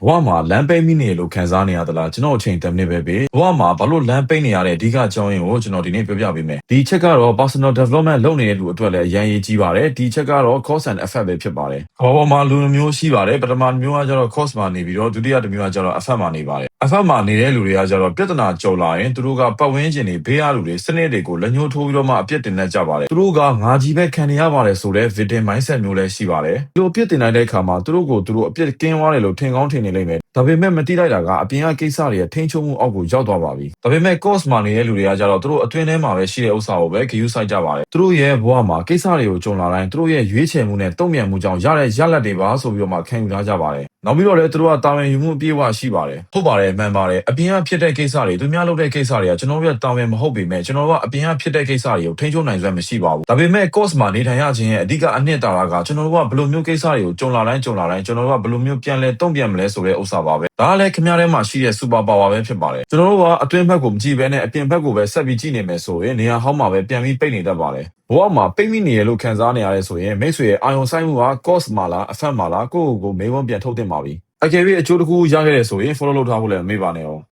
ဘဝမှာလမ်းပိတ်မိနေရလို့ခံစားနေရသလားကျွန်တော်အချိန်10မိနစ်ပဲပဲဘဝမှာဘာလို့လမ်းပိတ်နေရတဲ့အဓိကအကြောင်းရင်းကိုကျွန်တော်ဒီနေ့ပြောပြပေးမယ်ဒီချက်ကတော့ personal development လုပ်နေတဲ့လူအတွက်လည်းအရင်ရေးကြီးပါတယ်ဒီချက်ကတော့ cause and effect ပဲဖြစ်ပါတယ်ဘာပေါ်မှာလူမျိုးရှိပါတယ်ပထမမျိုးကကျတော့ cause မှာနေပြီးတော့ဒုတိယတစ်မျိုးကကျတော့ effect မှာနေပါတယ် effect မှာနေတဲ့လူတွေကကျတော့ပြဿနာကြုံလာရင်သူတို့ကပတ်ဝန်းကျင်တွေဘေးရလူတွေစနစ်တွေကိုလက်ညှိုးထိုးပြီးတော့မှအပြစ်တင်တတ်ကြပါတယ်သူတို့ကငါကြီးပဲခံနေရပါတယ်ဆိုတဲ့ victim mindset မျိုးလည်းရှိပါတယ်ဒီလိုအပြစ်တင်လိုက်တဲ့အခါမှာသူတို့ကိုသူတို့အပြစ်ကင်းသွားတယ်လို့ထင်ကောင်းထင်နေလိမ့်မယ်ဒါပေမဲ့မတိလိုက်တာကအပြင်ကကိစ္စတွေထိန်းချုပ်မှုအောက်ကိုရောက်သွားပါပြီ။ဒါပေမဲ့ course မှာနေတဲ့လူတွေကကြတော့သူတို့အတွင်းထဲမှာပဲရှိတဲ့ဥစ္စာကိုပဲဂရုစိုက်ကြပါတယ်။သူတို့ရဲ့ဘဝမှာကိစ္စတွေကိုကြုံလာတိုင်းသူတို့ရဲ့ရွေးချယ်မှုနဲ့တုံ့ပြန်မှုကြောင့်ရတဲ့ရလဒ်တွေပါဆိုပြီးတော့မှခံယူထားကြပါတယ်။နောက်ပြီးတော့လည်းသူတို့ကတာဝန်ယူမှုအပြည့်အဝရှိပါတယ်။ဟုတ်ပါတယ်မှန်ပါတယ်။အပြင်ကဖြစ်တဲ့ကိစ္စတွေသူများလုပ်တဲ့ကိစ္စတွေကကျွန်တော်တို့ရဲ့တာဝန်မဟုတ်ပေမဲ့ကျွန်တော်တို့ကအပြင်ကဖြစ်တဲ့ကိစ္စတွေကိုထိန်းချုပ်နိုင်စွမ်းမရှိပါဘူး။ဒါပေမဲ့ course မှာနေထိုင်ရခြင်းရဲ့အဓိကအနှစ်သာရကကျွန်တော်တို့ကဘယ်လိုမျိုးကိစ္စတွေကိုကြုံလာတိုင်းကျွန်တော်တို့ကဘယ်လိုမျိုးပြန်လဲတုံ့ပြန်မလဲဆိုတဲ့ဥစ္စာပါပဲ။ဒါကလည်းခင်ဗျားထဲမှာရှိတဲ့ super power ပဲဖြစ်ပါတယ်ကျွန်တော်တို့ကအတွင်းဘက်ကိုမကြည့်ဘဲနဲ့အပြင်ဘက်ကိုပဲဆက်ပြီးကြည့်နေမယ်ဆိုရင်နေရာဟောင်းမှာပဲပြန်ပြီးပိတ်နေတတ်ပါတယ်ဘဝမှာပိတ်မိနေရလို့ခံစားနေရတယ်ဆိုရင်မိတ်ဆွေရဲ့အာယုံဆိုင်မှုက cause မှာလား effect မှာလားကိုယ့်ကိုယ်ကိုမေးခွန်းပြန်ထုတ်သင့်ပါပြီအကယ်၍အကျိုးတစ်ခုရခဲ့တယ်ဆိုရင် follow လုပ်ထားဖို့လည်းမေ့ပါနဲ့အောင်